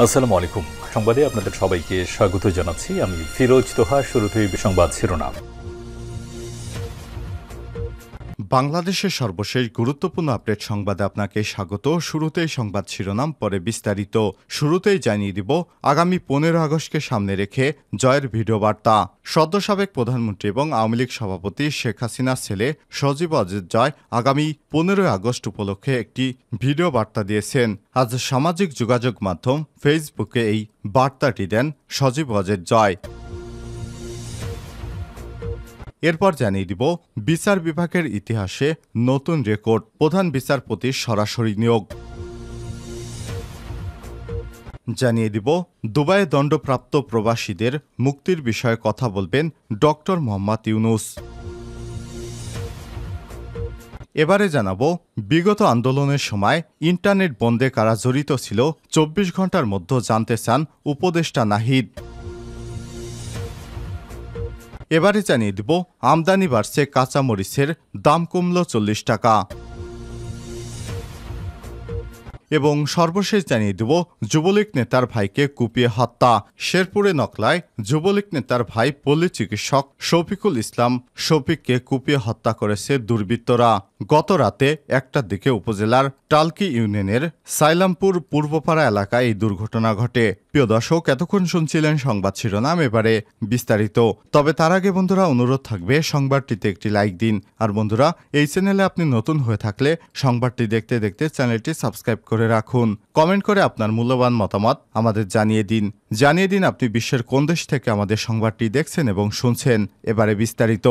আসসালামু আলাইকুম। সংবাদে আপনাদের সবাইকে স্বাগত জানাচ্ছি। আমি ফিরোজ তোহা। শুরুতেই সংবাদ শিরোনাম। বাংলাদেশের সর্বশেষ গুরুত্বপূর্ণ আপডেট সংবাদে আপনাকে স্বাগত। শুরুতেই সংবাদ শিরোনাম, পরে বিস্তারিত। শুরুতেই জানিয়ে দিব, আগামী 15 আগস্টকে সামনে রেখে জয়ের ভিডিও বার্তা। সদ্য সাবেক প্রধানমন্ত্রী এবং আওয়ামী লীগ সভাপতি শেখ হাসিনার ছেলে সজীব ওয়াজেদ জয় আগামী 15 আগস্ট উপলক্ষে একটি ভিডিও বার্তা দিয়েছেন। আজ সামাজিক যোগাযোগ মাধ্যম ফেসবুকে এই বার্তাটি দেন সজীব ওয়াজেদ জয়। এরপর জানিয়ে দিব, বিচার বিভাগের ইতিহাসে নতুন রেকর্ড, প্রধান বিচারপতির সরাসরি নিয়োগ। জানিয়ে দিব, দুবাইয়ে দণ্ডপ্রাপ্ত প্রবাসীদের মুক্তির বিষয়ে কথা বলবেন ডক্টর মোহাম্মদ ইউনুস। এবারে জানাবো, বিগত আন্দোলনের সময় ইন্টারনেট বন্ধে কারা জড়িত ছিল 24 ঘন্টার মধ্যে জানতে চান উপদেষ্টা নাহিদ। এবারে জানিয়ে দিব, আমদানি বাড়ছে, কাঁচামরিচের দাম কমল 40 টাকা। এবং সর্বশেষ জানিয়ে দেব, যুবলীগ নেতার ভাইকে কুপিয়ে হত্যা। শেরপুরে নকলায় যুবলীগ নেতার ভাই পল্লী চিকিৎসক শফিকুল ইসলাম শফিককে কুপিয়ে হত্যা করেছে দুর্বৃত্তরা। গত রাতে 1টার দিকে উপজেলার টালকি ইউনিয়নের সাইলামপুর পূর্বপাড়া এলাকায় এই দুর্ঘটনা ঘটে। প্রিয় দর্শক, এতক্ষণ শুনছিলেন সংবাদ শিরোনাম, এবারে বিস্তারিত। তবে তার আগে বন্ধুরা, অনুরোধ থাকবে সংবাদটিতে একটি লাইক দিন। আর বন্ধুরা, এই চ্যানেলে আপনি নতুন হয়ে থাকলে সংবাদটি দেখতে দেখতে চ্যানেলটি সাবস্ক্রাইব করে রাখুন। কমেন্ট করে আপনার মূল্যবান মতামত আমাদের জানিয়ে দিন আপনি বিশ্বের কোন দেশ থেকে আমাদের সংবাদটি দেখছেন এবং শুনছেন। এবারে বিস্তারিত।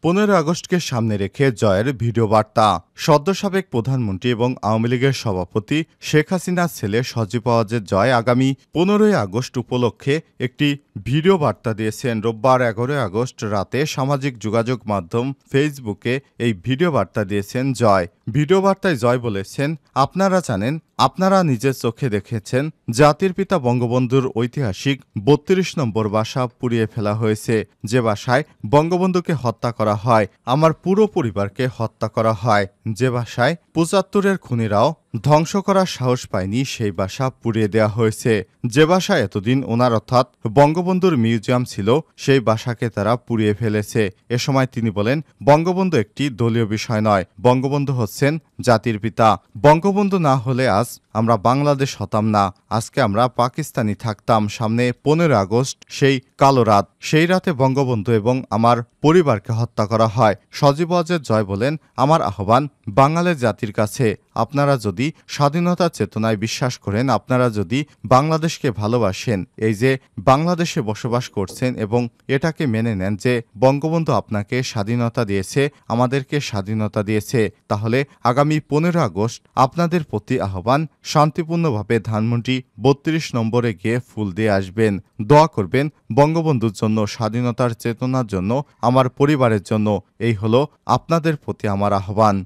15 আগস্টকে সামনে রেখে জয়ের ভিডিও বার্তা। সদ্য সাবেক প্রধানমন্ত্রী এবং আওয়ামী লীগের সভাপতি শেখ হাসিনার ছেলে সজীব ওয়াজেদ জয় আগামী 15 আগস্ট উপলক্ষে একটি ভিডিও বার্তা দিয়েছেন। রোববার 11 আগস্ট রাতে সামাজিক যোগাযোগ মাধ্যম ফেসবুকে এই ভিডিও বার্তা দিয়েছেন জয়। ভিডিও বার্তায় জয় বলেছেন, আপনারা জানেন, আপনারা নিজের চোখে দেখেছেন, জাতির পিতা বঙ্গবন্ধুর ঐতিহাসিক 32 নম্বর বাসা পুড়িয়ে ফেলা হয়েছে। যে বাসায় বঙ্গবন্ধুকে হত্যা করা হয়, আমার পুরো পরিবারকে হত্যা করা হয়। যে বাসায় 75-এর খুনিরাও ধ্বংস করার সাহস পায়নি, সেই বাসা পুড়িয়ে দেওয়া হয়েছে। যে বাসায় এতদিন ওনার অর্থাৎ বঙ্গবন্ধুর মিউজিয়াম ছিল, সেই বাসাকে তারা পুড়িয়ে ফেলেছে। এ সময় তিনি বলেন, বঙ্গবন্ধু একটি দলীয় বিষয় নয়, বঙ্গবন্ধু হচ্ছেন জাতির পিতা। বঙ্গবন্ধু না হলে আজ আমরা বাংলাদেশ হতাম না, আজকে আমরা পাকিস্তানি থাকতাম। সামনে 15 আগস্ট, সেই কালো রাত, সেই রাতে বঙ্গবন্ধু এবং আমার পরিবারকে হত্যা করা হয়। সজীব ওয়াজেদ জয় বলেন, আমার আহ্বান বাঙালির জাতির কাছে, আপনারা যদি স্বাধীনতার চেতনায় বিশ্বাস করেন, আপনারা যদি বাংলাদেশকে ভালোবাসেন, এই যে বাংলাদেশে বসবাস করছেন এবং এটাকে মেনে নেন যে বঙ্গবন্ধু আপনাকে স্বাধীনতা দিয়েছে, আমাদেরকে স্বাধীনতা দিয়েছে, তাহলে আগামী 15 আগস্ট আপনাদের প্রতি আহ্বান, শান্তিপূর্ণভাবে ধানমন্ডি 32 নম্বরে গিয়ে ফুল দিয়ে আসবেন, দোয়া করবেন বঙ্গবন্ধুর জন্য, স্বাধীনতার চেতনার জন্য, আমার পরিবারের জন্য। এই হলো আপনাদের প্রতি আমার আহ্বান।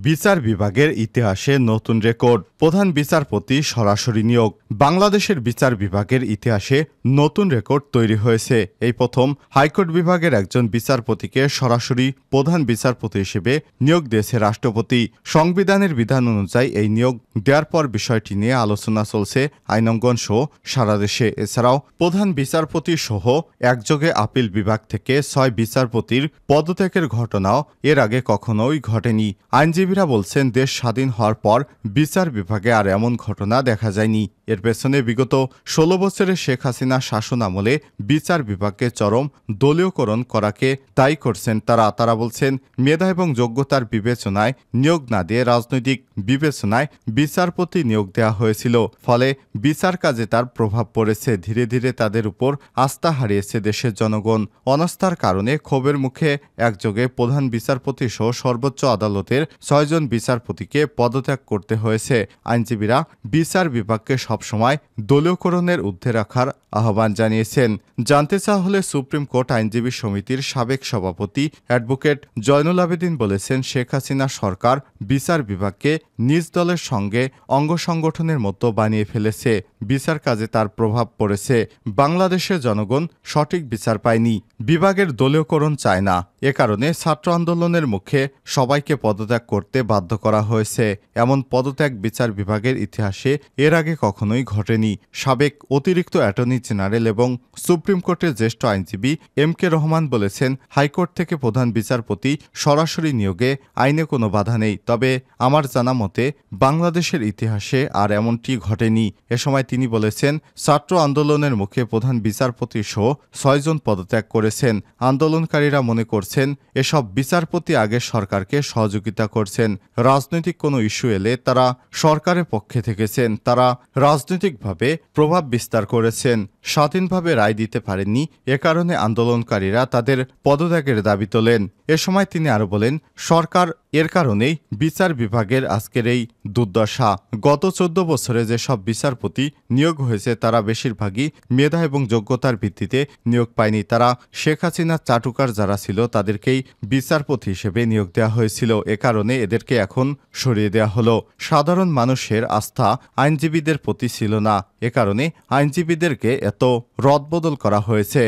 বিচার বিভাগের ইতিহাসে নতুন রেকর্ড, প্রধান বিচারপতি সরাসরি নিয়োগ। বাংলাদেশের বিচার বিভাগের ইতিহাসে নতুন রেকর্ড তৈরি হয়েছে। এই প্রথম হাইকোর্ট বিভাগের একজন বিচারপতিকে সরাসরি প্রধান বিচারপতি হিসেবে নিয়োগ দিয়েছে রাষ্ট্রপতি। সংবিধানের বিধান অনুযায়ী এই নিয়োগ দেওয়ার পর বিষয়টি নিয়ে আলোচনা চলছে আইনঙ্গন সহ সারা দেশে। এছাড়াও প্রধান বিচারপতি সহ একযোগে আপিল বিভাগ থেকে 6 বিচারপতির পদত্যাগের ঘটনাও এর আগে কখনোই ঘটেনি। আইনজীবীরা বলছেন, দেশ স্বাধীন হওয়ার পর বিচার বিভাগে আর এমন ঘটনা দেখা যায়নি। এর পেছনে বিগত 16 বছরে শেখ হাসিনা শাসন আমলে বিচার বিভাগকে চরম দলীয়করণ করাকে দায়ী করছেন তারা বলছেন, মেধা এবং যোগ্যতার বিবেচনায় নিয়োগ না দিয়ে রাজনৈতিক বিবেচনায় বিচারপতি নিয়োগ দেওয়া হয়েছিল। ফলে বিচার কাজে তার প্রভাব পড়েছে। ধীরে ধীরে তাদের উপর আস্থা হারিয়েছে দেশের জনগণ। অনাস্থার কারণে ক্ষোভের মুখে একযোগে প্রধান বিচারপতি সহ সর্বোচ্চ আদালতের 6 জন বিচারপতিকে পদত্যাগ করতে হয়েছে। আইনজীবীরা বিচার বিভাগকে সবসময় দলীয়করণের ঊর্ধ্বে রাখার আহ্বান জানিয়েছেন। জানতে চাওয়া হলে সুপ্রিম কোর্ট আইনজীবী সমিতির সাবেক সভাপতি অ্যাডভোকেট জয়নুল আবেদিন বলেছেন, শেখ হাসিনা সরকার বিচার বিভাগকে নিজ দলের সঙ্গে অঙ্গ সংগঠনের মতো বানিয়ে ফেলেছে। বিচার কাজে তার প্রভাব পড়েছে। বাংলাদেশের জনগণ সঠিক বিচার পায়নি, বিভাগের দলীয়করণ চায় না। এ কারণে ছাত্র আন্দোলনের মুখে সবাইকে পদত্যাগ করতে বাধ্য করা হয়েছে। এমন পদত্যাগ বিচার বিভাগের ইতিহাসে এর আগে কখনোই ঘটেনি। সাবেক অতিরিক্ত অ্যাটর্নি জেনারেল এবং সুপ্রিম কোর্টের জ্যেষ্ঠ আইনজীবী MK রহমান বলেছেন, হাইকোর্ট থেকে প্রধান বিচারপতি সরাসরি নিয়োগে আইনে কোনো বাধা নেই। তবে আমার জানা মতে বাংলাদেশের ইতিহাসে আর এমনটি ঘটেনি। এ সময় তিনি বলেছেন, ছাত্র আন্দোলনের মুখে প্রধান বিচারপতি সহ 6 জন পদত্যাগ করেছেন। আন্দোলনকারীরা মনে করছেন এসব বিচারপতি আগে সরকারকে সহযোগিতা করছেন। রাজনৈতিক কোনো ইস্যু এলে তারা সরকারের পক্ষে থেকেছেন। তারা রাজনৈতিকভাবে প্রভাব বিস্তার করেছেন, স্বাধীনভাবে রায় দিতে পারেননি। এ কারণে আন্দোলনকারীরা তাদের পদত্যাগের দাবি তোলেন। এ সময় তিনি আরও বলেন, সরকার এর কারণেই বিচার বিভাগের আজকের এই দুর্দশা। গত 14 বছরে যেসব বিচারপতি নিয়োগ হয়েছে তারা বেশিরভাগই মেধা এবং যোগ্যতার ভিত্তিতে নিয়োগ পায়নি। তারা শেখ হাসিনার চাটুকার যারা ছিল তাদেরকেই বিচারপতি হিসেবে নিয়োগ দেওয়া হয়েছিল। এ কারণে এদেরকে এখন সরিয়ে দেওয়া হলো। সাধারণ মানুষের আস্থা আইনজীবীদের প্রতি ছিল না। এ কারণে আইনজীবীদেরকে এত রদবদল করা হয়েছে।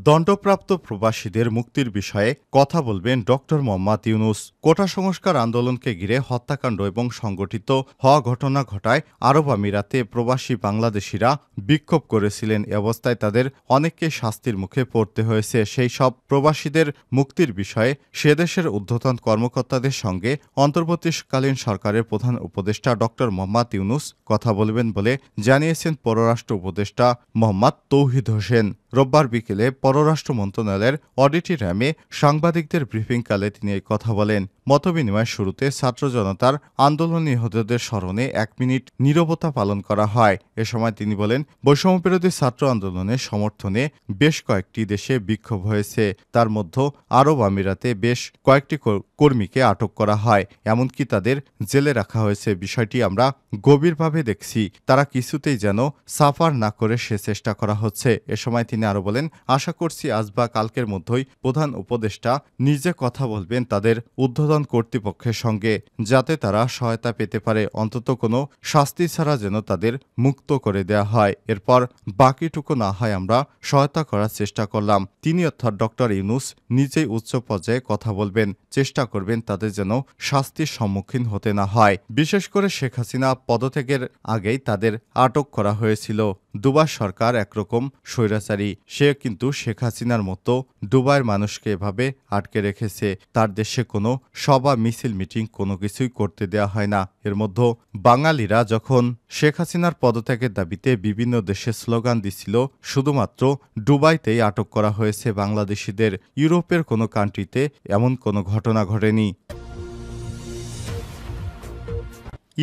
দণ্ডপ্রাপ্ত প্রবাসীদের মুক্তির বিষয়ে কথা বলবেন ডক্টর মোহাম্মদ ইউনূস। কোটা সংস্কার আন্দোলনকে ঘিরে হত্যাকাণ্ড এবং সংগঠিত হওয়া ঘটনা ঘটায় আরব আমিরাতে প্রবাসী বাংলাদেশিরা বিক্ষোভ করেছিলেন। এ অবস্থায় তাদের অনেককে শাস্তির মুখে পড়তে হয়েছে। সেই সব প্রবাসীদের মুক্তির বিষয়ে সে দেশের ঊর্ধ্বতন কর্মকর্তাদের সঙ্গে অন্তর্বর্তীকালীন সরকারের প্রধান উপদেষ্টা ডক্টর মোহাম্মদ ইউনূস কথা বলবেন বলে জানিয়েছেন পররাষ্ট্র উপদেষ্টা মোহাম্মদ তৌহিদ হোসেন। রোববার বিকেলে পররাষ্ট্র মন্ত্রণালয়ের অডিটোরিয়ামে সাংবাদিকদের ব্রিফিংকালে তিনি এই কথা বলেন। মতবিনিময়ের শুরুতে ছাত্র জনতার আন্দোলন নিহতদের স্মরণে 1 মিনিট নীরবতা পালন করা হয়। এ সময় তিনি বলেন, বৈষম্যবিরোধী ছাত্র আন্দোলনের সমর্থনে বেশ কয়েকটি দেশে বিক্ষোভ হয়েছে। তার মধ্যে আরব আমিরাতে বেশ কয়েকটি কর্মীকে আটক করা হয়, এমনকি তাদের জেলে রাখা হয়েছে। বিষয়টি আমরা গভীরভাবে দেখছি। তারা কিছুতেই যেন সাফার না করে সে চেষ্টা করা হচ্ছে। এ সময় তিনি আরো বলেন, আশা করছি আজ বা কালকের মধ্যেই প্রধান উপদেষ্টা নিজে কথা বলবেন তাদের ঊর্ধ্বতন কর্তৃপক্ষের সঙ্গে, যাতে তারা সহায়তা পেতে পারে। অন্তত কোনো শাস্তি ছাড়া যেন তাদের মুক্ত করে দেয়া হয়। এরপর বাকিটুকু না হয় আমরা সহায়তা করার চেষ্টা করলাম। তিনি অর্থাৎ ডক্টর ইউনূস নিজেই উচ্চ পর্যায়ে কথা বলবেন, চেষ্টা করবেন তাদের যেন শাস্তির সম্মুখীন হতে না হয়। বিশেষ করে শেখ হাসিনা পদত্যাগের আগেই তাদের আটক করা হয়েছিল। দুবাই সরকার একরকম স্বৈরাচারী। সে কিন্তু শেখ হাসিনার মতো দুবাইয়ের মানুষকে এভাবে আটকে রেখেছে। তার দেশে কোনো সভা মিছিল মিটিং কোনো কিছুই করতে দেওয়া হয় না। এর মধ্যে বাঙালিরা যখন শেখ হাসিনার পদত্যাগের দাবিতে বিভিন্ন দেশে স্লোগান দিছিল, শুধুমাত্র দুবাইতেই আটক করা হয়েছে বাংলাদেশিদের। ইউরোপের কোনো কান্ট্রিতে এমন কোনো ঘটনা ঘটেনি।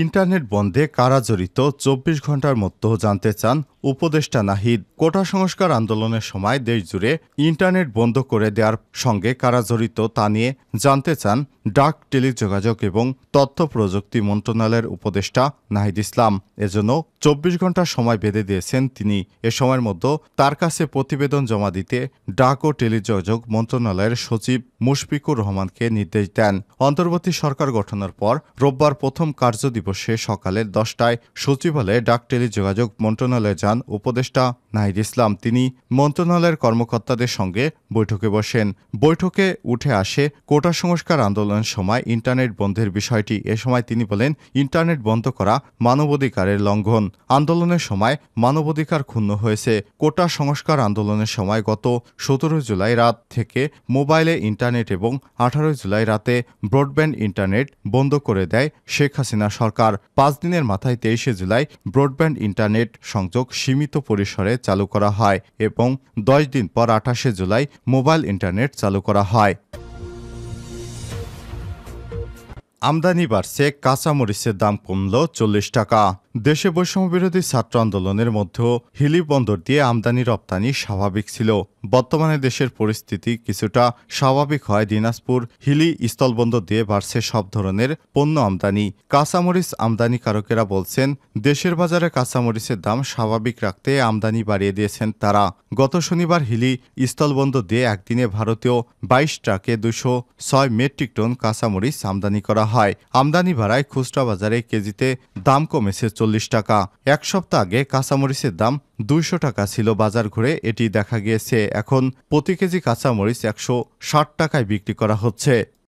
ইন্টারনেট বন্ধে কারা জড়িত 24 ঘন্টার মধ্যে জানতে চান উপদেষ্টা নাহিদ। কোটা সংস্কার আন্দোলনের সময় দেশজুড়ে ইন্টারনেট বন্ধ করে দেওয়ার সঙ্গে কারা জড়িত তা নিয়ে জানতে চান ডাক, টেলিযোগাযোগ এবং তথ্য প্রযুক্তি মন্ত্রণালয়ের উপদেষ্টা নাহিদ ইসলাম। এজন্য 24 ঘন্টা সময় বেঁধে দিয়েছেন তিনি। এ সময়ের মধ্যে তার কাছে প্রতিবেদন জমা দিতে ডাক ও টেলিযোগাযোগ মন্ত্রণালয়ের সচিব মুশফিকুর রহমানকে নির্দেশ দেন। অন্তর্বর্তী সরকার গঠনের পর রোববার প্রথম কার্যদিবসে সকালে 10টায় সচিবালয়ে ডাক, টেলিযোগাযোগ মন্ত্রণালয়ে যান উপদেষ্টা নাহিদ ইসলাম। তিনি মন্ত্রণালয়ের কর্মকর্তাদের সঙ্গে বৈঠকে বসেন। বৈঠকে উঠে আসে কোটা সংস্কার আন্দোলনের সময় ইন্টারনেট বন্ধের বিষয়টি। এ সময় তিনি বলেন, ইন্টারনেট বন্ধ করা মানবাধিকারের লঙ্ঘন। আন্দোলনের সময় মানবাধিকার ক্ষুণ্ণ হয়েছে। কোটা সংস্কার আন্দোলনের সময় গত 17 জুলাই রাত থেকে মোবাইলে ইন্টারনেট এবং 18 জুলাই রাতে ব্রডব্যান্ড ইন্টারনেট বন্ধ করে দেয় শেখ হাসিনা সরকার। 5 দিনের মাথায় 23 জুলাই ব্রডব্যান্ড ইন্টারনেট সংযোগ সীমিত পরিসরে চালু করা হয় এবং 10 দিন পর 28 জুলাই মোবাইল ইন্টারনেট চালু করা হয়। আমদানি বাড়ছে, কাঁচামরিচের দাম কমল 40 টাকা। দেশে বৈষম্যবিরোধী ছাত্র আন্দোলনের মধ্যেও হিলি বন্দর দিয়ে আমদানি রপ্তানি স্বাভাবিক ছিল। বর্তমানে দেশের পরিস্থিতি কিছুটা স্বাভাবিক হয় দিনাজপুর হিলি স্থলবন্দর দিয়ে বাড়ছে সব ধরনের পণ্য আমদানি। কাঁচামরিচ আমদানিকারকেরা বলছেন, দেশের বাজারে কাঁচামরিচের দাম স্বাভাবিক রাখতে আমদানি বাড়িয়ে দিয়েছেন তারা। গত শনিবার হিলি স্থলবন্দর দিয়ে একদিনে ভারতীয় 22 ট্রাকে 206 মেট্রিক টন কাঁচামরিচ আমদানি করা হয়। আমদানি বাড়ায় খুচরা বাজারে কেজিতে দাম কমেছে 40 টাকা। এক সপ্তাহ আগে কাঁচামরিচের দাম 200 টাকা ছিল। বাজার ঘুরে এটি দেখা গিয়েছে এখন প্রতি কেজি কাঁচামরিচ 160 টাকায় বিক্রি করা হচ্ছে।